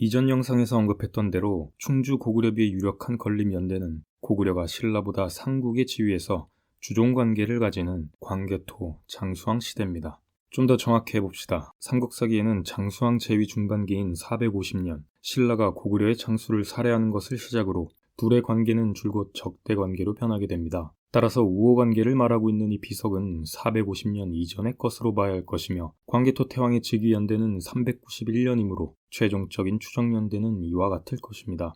이전 영상에서 언급했던 대로 충주 고구려비의 유력한 건립 연대는 고구려가 신라보다 삼국의 지위에서 주종관계를 가지는 광개토, 장수왕 시대입니다. 좀 더 정확히 해봅시다. 삼국사기에는 장수왕 제위 중반기인 450년 신라가 고구려의 장수를 살해하는 것을 시작으로 둘의 관계는 줄곧 적대 관계로 변하게 됩니다. 따라서 우호 관계를 말하고 있는 이 비석은 450년 이전의 것으로 봐야 할 것이며 광개토 태왕의 즉위 연대는 391년이므로 최종적인 추정 연대는 이와 같을 것입니다.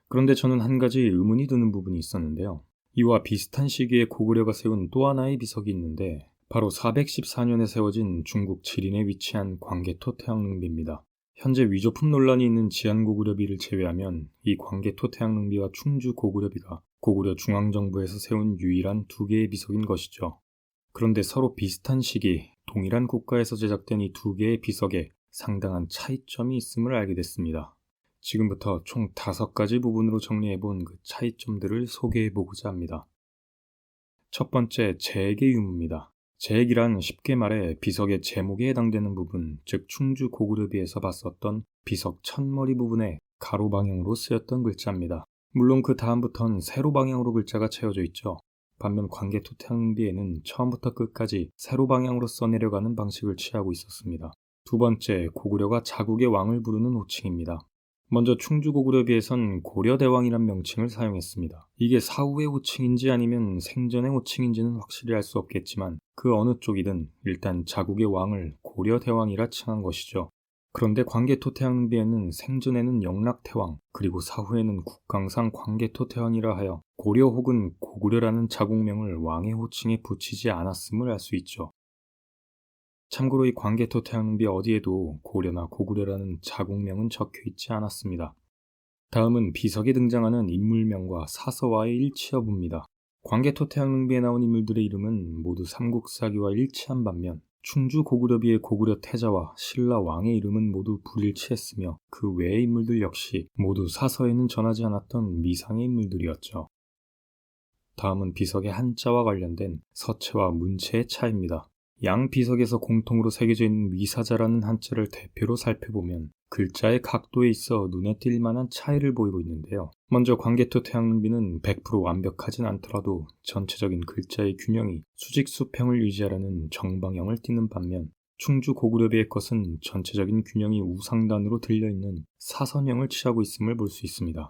그런데 저는 한 가지 의문이 드는 부분이 있었는데요. 이와 비슷한 시기에 고구려가 세운 또 하나의 비석이 있는데 바로 414년에 세워진 중국 지린에 위치한 광개토 태양릉비입니다. 현재 위조품 논란이 있는 지안고구려비를 제외하면 이 광개토 태양릉비와 충주 고구려비가 고구려 중앙정부에서 세운 유일한 두 개의 비석인 것이죠. 그런데 서로 비슷한 시기, 동일한 국가에서 제작된 이 두 개의 비석에 상당한 차이점이 있음을 알게 됐습니다. 지금부터 총 5가지 부분으로 정리해본 그 차이점들을 소개해보고자 합니다. 첫 번째, 제액의 유무입니다. 제액이란 쉽게 말해 비석의 제목에 해당되는 부분, 즉 충주 고구려비에서 봤었던 비석 첫머리 부분에 가로 방향으로 쓰였던 글자입니다. 물론 그 다음부터는 세로 방향으로 글자가 채워져 있죠. 반면 광개토 태양릉비에는 처음부터 끝까지 세로 방향으로 써내려가는 방식을 취하고 있었습니다. 두 번째, 고구려가 자국의 왕을 부르는 호칭입니다. 먼저 충주 고구려비에선 고려대왕이란 명칭을 사용했습니다. 이게 사후의 호칭인지 아니면 생전의 호칭인지는 확실히 알 수 없겠지만 그 어느 쪽이든 일단 자국의 왕을 고려대왕이라 칭한 것이죠. 그런데 광개토 태양릉비에는 생전에는 영락태왕 그리고 사후에는 국강상 광개토 태왕이라 하여 고려 혹은 고구려라는 자국명을 왕의 호칭에 붙이지 않았음을 알 수 있죠. 참고로 이 광개토 태양릉비 어디에도 고려나 고구려라는 자국명은 적혀있지 않았습니다. 다음은 비석에 등장하는 인물명과 사서와의 일치 여부입니다. 광개토 태양릉비에 나온 인물들의 이름은 모두 삼국사기와 일치한 반면 충주 고구려비의 고구려 태자와 신라 왕의 이름은 모두 불일치했으며 그 외의 인물들 역시 모두 사서에는 전하지 않았던 미상의 인물들이었죠. 다음은 비석의 한자와 관련된 서체와 문체의 차이입니다. 양 비석에서 공통으로 새겨져 있는 위사자라는 한자를 대표로 살펴보면 글자의 각도에 있어 눈에 띌 만한 차이를 보이고 있는데요. 먼저 광개토 태양릉비는 100% 완벽하진 않더라도 전체적인 글자의 균형이 수직수평을 유지하려는 정방형을 띠는 반면 충주 고구려비의 것은 전체적인 균형이 우상단으로 들려있는 사선형을 취하고 있음을 볼 수 있습니다.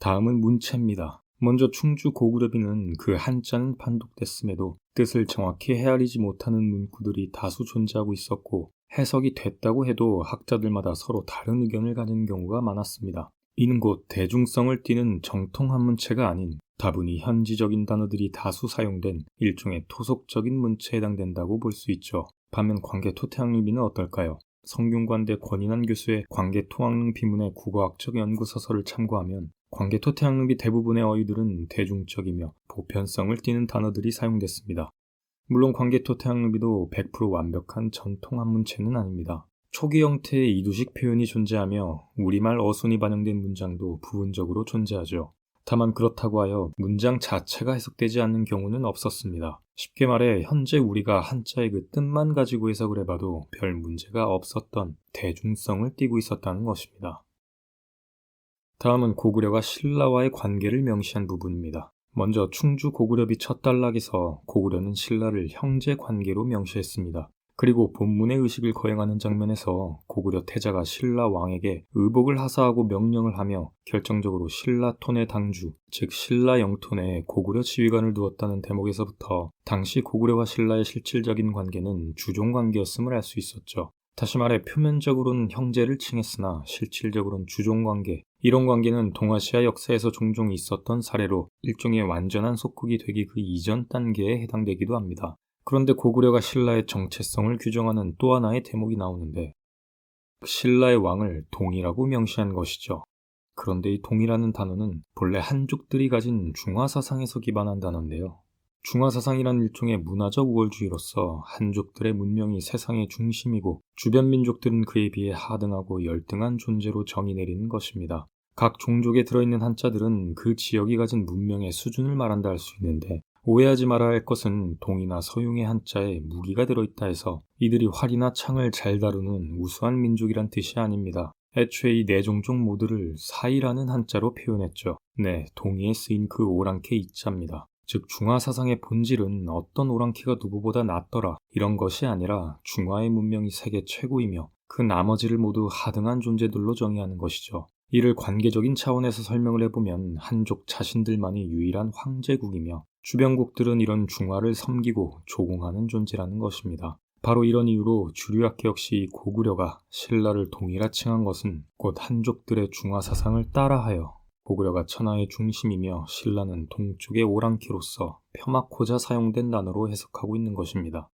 다음은 문체입니다. 먼저 충주 고구려비는 그 한자는 판독됐음에도 뜻을 정확히 헤아리지 못하는 문구들이 다수 존재하고 있었고 해석이 됐다고 해도 학자들마다 서로 다른 의견을 가진 경우가 많았습니다. 이는 곧 대중성을 띠는 정통 한문체가 아닌 다분히 현지적인 단어들이 다수 사용된 일종의 토속적인 문체에 해당된다고 볼 수 있죠. 반면 광개토 태양릉비는 어떨까요? 성균관대 권인환 교수의 광개토왕릉 비문의 국어학적 연구서서를 참고하면 광개토 태양릉비 대부분의 어휘들은 대중적이며 보편성을 띠는 단어들이 사용됐습니다. 물론 광개토 태양릉비도 100% 완벽한 전통 한문체는 아닙니다. 초기 형태의 이두식 표현이 존재하며 우리말 어순이 반영된 문장도 부분적으로 존재하죠. 다만 그렇다고 하여 문장 자체가 해석되지 않는 경우는 없었습니다. 쉽게 말해 현재 우리가 한자의 그 뜻만 가지고 해석을 해봐도 별 문제가 없었던 대중성을 띠고 있었다는 것입니다. 다음은 고구려가 신라와의 관계를 명시한 부분입니다. 먼저 충주 고구려비 첫 단락에서 고구려는 신라를 형제 관계로 명시했습니다. 그리고 본문의 의식을 거행하는 장면에서 고구려 태자가 신라 왕에게 의복을 하사하고 명령을 하며 결정적으로 신라 톤의 당주, 즉 신라 영톤에 고구려 지휘관을 두었다는 대목에서부터 당시 고구려와 신라의 실질적인 관계는 주종관계였음을 알 수 있었죠. 다시 말해 표면적으로는 형제를 칭했으나 실질적으로는 주종관계, 이런 관계는 동아시아 역사에서 종종 있었던 사례로 일종의 완전한 속국이 되기 그 이전 단계에 해당되기도 합니다. 그런데 고구려가 신라의 정체성을 규정하는 또 하나의 대목이 나오는데 신라의 왕을 동이라고 명시한 것이죠. 그런데 이 동이라는 단어는 본래 한족들이 가진 중화사상에서 기반한 단어인데요. 중화사상이란 일종의 문화적 우월주의로서 한족들의 문명이 세상의 중심이고 주변 민족들은 그에 비해 하등하고 열등한 존재로 정의 내리는 것입니다. 각 종족에 들어있는 한자들은 그 지역이 가진 문명의 수준을 말한다 할 수 있는데 오해하지 말아야 할 것은 동이나 서용의 한자에 무기가 들어있다 해서 이들이 활이나 창을 잘 다루는 우수한 민족이란 뜻이 아닙니다. 애초에 이 네 종족 모두를 사이라는 한자로 표현했죠. 네, 동이에 쓰인 그 오랑캐 이자입니다. 즉 중화사상의 본질은 어떤 오랑캐가 누구보다 낫더라 이런 것이 아니라 중화의 문명이 세계 최고이며 그 나머지를 모두 하등한 존재들로 정의하는 것이죠. 이를 관계적인 차원에서 설명을 해보면 한족 자신들만이 유일한 황제국이며 주변국들은 이런 중화를 섬기고 조공하는 존재라는 것입니다. 바로 이런 이유로 주류학계 역시 고구려가 신라를 동이라 칭한 것은 곧 한족들의 중화사상을 따라하여 고구려가 천하의 중심이며 신라는 동쪽의 오랑캐로서 폄하고자 사용된 단어로 해석하고 있는 것입니다.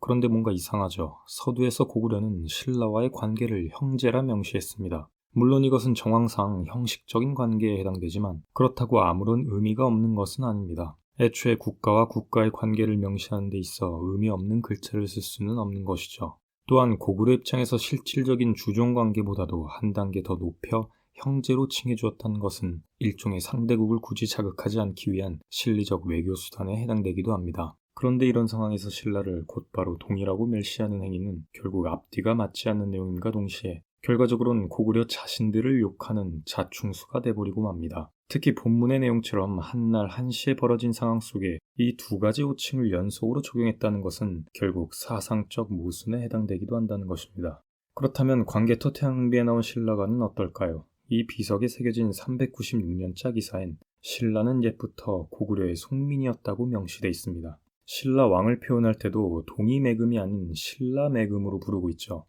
그런데 뭔가 이상하죠. 서두에서 고구려는 신라와의 관계를 형제라 명시했습니다. 물론 이것은 정황상 형식적인 관계에 해당되지만 그렇다고 아무런 의미가 없는 것은 아닙니다. 애초에 국가와 국가의 관계를 명시하는 데 있어 의미 없는 글자를 쓸 수는 없는 것이죠. 또한 고구려 입장에서 실질적인 주종관계보다도 한 단계 더 높여 형제로 칭해주었다는 것은 일종의 상대국을 굳이 자극하지 않기 위한 실리적 외교수단에 해당되기도 합니다. 그런데 이런 상황에서 신라를 곧바로 동이라고 멸시하는 행위는 결국 앞뒤가 맞지 않는 내용임과 동시에 결과적으로는 고구려 자신들을 욕하는 자충수가 돼버리고 맙니다. 특히 본문의 내용처럼 한날 한시에 벌어진 상황 속에 이 두 가지 호칭을 연속으로 적용했다는 것은 결국 사상적 모순에 해당되기도 한다는 것입니다. 그렇다면 광개토 태양비에 나온 신라가는 어떨까요? 이 비석에 새겨진 396년자 기사엔 신라는 옛부터 고구려의 속민이었다고 명시되어 있습니다. 신라 왕을 표현할 때도 동이매금이 아닌 신라매금으로 부르고 있죠.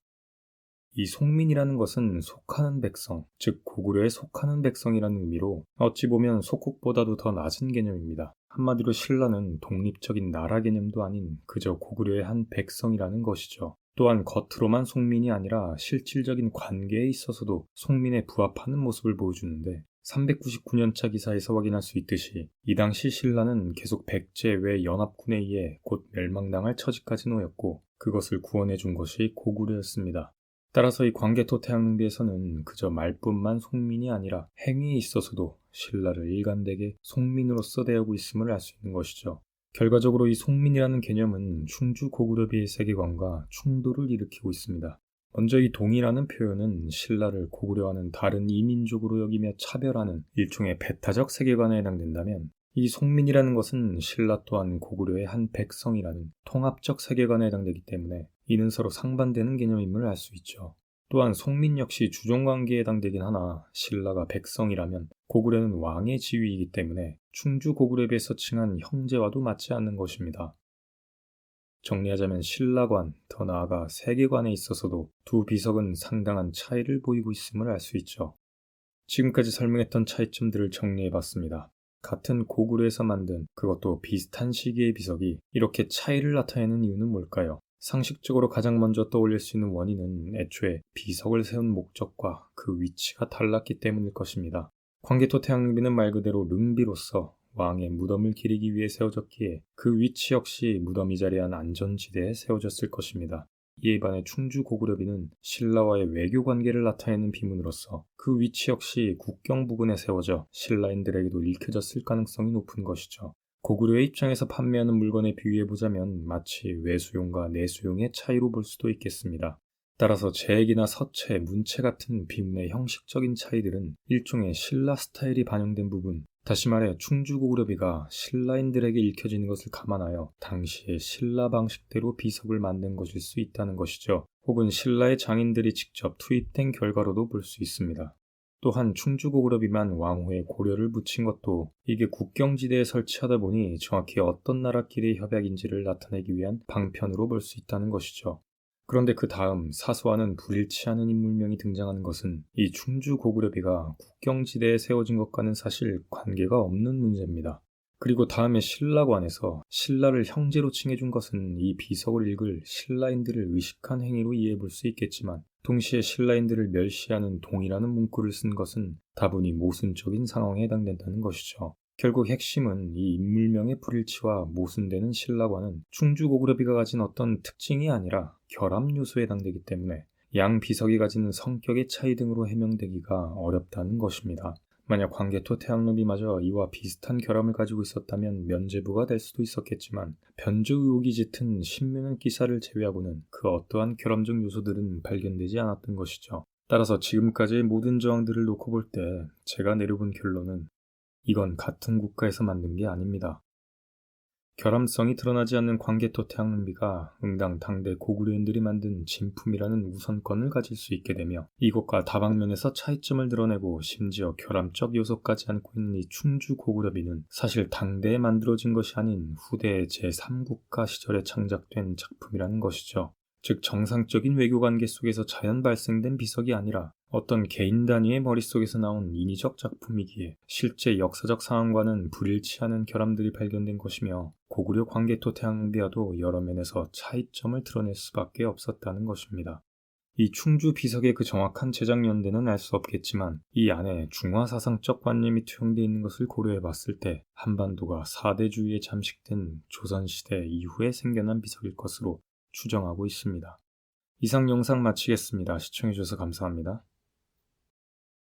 이 속민이라는 것은 속하는 백성, 즉 고구려에 속하는 백성이라는 의미로 어찌 보면 속국보다도 더 낮은 개념입니다. 한마디로 신라는 독립적인 나라 개념도 아닌 그저 고구려의 한 백성이라는 것이죠. 또한 겉으로만 속민이 아니라 실질적인 관계에 있어서도 속민에 부합하는 모습을 보여주는데 399년차 기사에서 확인할 수 있듯이 이 당시 신라는 계속 백제 외 연합군에 의해 곧 멸망당할 처지까지 놓였고 그것을 구원해 준 것이 고구려였습니다. 따라서 이 광개토 태양릉비에서는 그저 말뿐만 속민이 아니라 행위에 있어서도 신라를 일관되게 속민으로서 대하고 있음을 알 수 있는 것이죠. 결과적으로 이 속민이라는 개념은 충주 고구려비의 세계관과 충돌을 일으키고 있습니다. 먼저 이 동이라는 표현은 신라를 고구려와는 다른 이민족으로 여기며 차별하는 일종의 배타적 세계관에 해당된다면 이 속민이라는 것은 신라 또한 고구려의 한 백성이라는 통합적 세계관에 해당되기 때문에 이는 서로 상반되는 개념임을 알 수 있죠. 또한 속민 역시 주종관계에 해당되긴 하나 신라가 백성이라면 고구려는 왕의 지위이기 때문에 충주 고구려비에서 칭한 형제와도 맞지 않는 것입니다. 정리하자면 신라관, 더 나아가 세계관에 있어서도 두 비석은 상당한 차이를 보이고 있음을 알 수 있죠. 지금까지 설명했던 차이점들을 정리해봤습니다. 같은 고구려에서 만든 그것도 비슷한 시기의 비석이 이렇게 차이를 나타내는 이유는 뭘까요? 상식적으로 가장 먼저 떠올릴 수 있는 원인은 애초에 비석을 세운 목적과 그 위치가 달랐기 때문일 것입니다. 광개토 태양릉비는 말 그대로 릉비로서 왕의 무덤을 기리기 위해 세워졌기에 그 위치 역시 무덤이 자리한 안전지대에 세워졌을 것입니다. 이에 반해 충주 고구려비는 신라와의 외교 관계를 나타내는 비문으로서 그 위치 역시 국경 부근에 세워져 신라인들에게도 읽혀졌을 가능성이 높은 것이죠. 고구려의 입장에서 판매하는 물건에 비유해보자면 마치 외수용과 내수용의 차이로 볼 수도 있겠습니다. 따라서 제액이나 서체, 문체 같은 비문의 형식적인 차이들은 일종의 신라 스타일이 반영된 부분, 다시 말해 충주 고구려비가 신라인들에게 읽혀지는 것을 감안하여 당시의 신라 방식대로 비석을 만든 것일 수 있다는 것이죠. 혹은 신라의 장인들이 직접 투입된 결과로도 볼 수 있습니다. 또한 충주 고구려비만 왕후에 고려를 붙인 것도 이게 국경지대에 설치하다 보니 정확히 어떤 나라끼리의 협약인지를 나타내기 위한 방편으로 볼 수 있다는 것이죠. 그런데 그 다음 사소하는 불일치 않은 인물명이 등장하는 것은 이 충주 고구려비가 국경지대에 세워진 것과는 사실 관계가 없는 문제입니다. 그리고 다음에 신라관에서 신라를 형제로 칭해준 것은 이 비석을 읽을 신라인들을 의식한 행위로 이해해볼 수 있겠지만 동시에 신라인들을 멸시하는 동이라는 문구를 쓴 것은 다분히 모순적인 상황에 해당된다는 것이죠. 결국 핵심은 이 인물명의 불일치와 모순되는 신라관은 충주 고구려비가 가진 어떤 특징이 아니라 결합 요소에 해당되기 때문에 양 비석이 가지는 성격의 차이 등으로 해명되기가 어렵다는 것입니다. 만약 광개토 태양릉비마저 이와 비슷한 결함을 가지고 있었다면 면죄부가 될 수도 있었겠지만 변조 의혹이 짙은 신묘한 기사를 제외하고는 그 어떠한 결함적 요소들은 발견되지 않았던 것이죠. 따라서 지금까지의 모든 정황들을 놓고 볼 때 제가 내려본 결론은 이건 같은 국가에서 만든 게 아닙니다. 결함성이 드러나지 않는 광개토 태양릉비가 응당 당대 고구려인들이 만든 진품이라는 우선권을 가질 수 있게 되며 이것과 다방면에서 차이점을 드러내고 심지어 결함적 요소까지 안고 있는 이 충주 고구려비는 사실 당대에 만들어진 것이 아닌 후대의 제3국가 시절에 창작된 작품이라는 것이죠. 즉 정상적인 외교관계 속에서 자연 발생된 비석이 아니라 어떤 개인 단위의 머릿속에서 나온 인위적 작품이기에 실제 역사적 상황과는 불일치하는 결함들이 발견된 것이며 고구려 광개토 태양릉비와도 여러 면에서 차이점을 드러낼 수밖에 없었다는 것입니다. 이 충주 비석의 그 정확한 제작 연대는 알 수 없겠지만 이 안에 중화사상적 관념이 투영되어 있는 것을 고려해 봤을 때 한반도가 사대주의에 잠식된 조선시대 이후에 생겨난 비석일 것으로 추정하고 있습니다. 이상 영상 마치겠습니다. 시청해주셔서 감사합니다.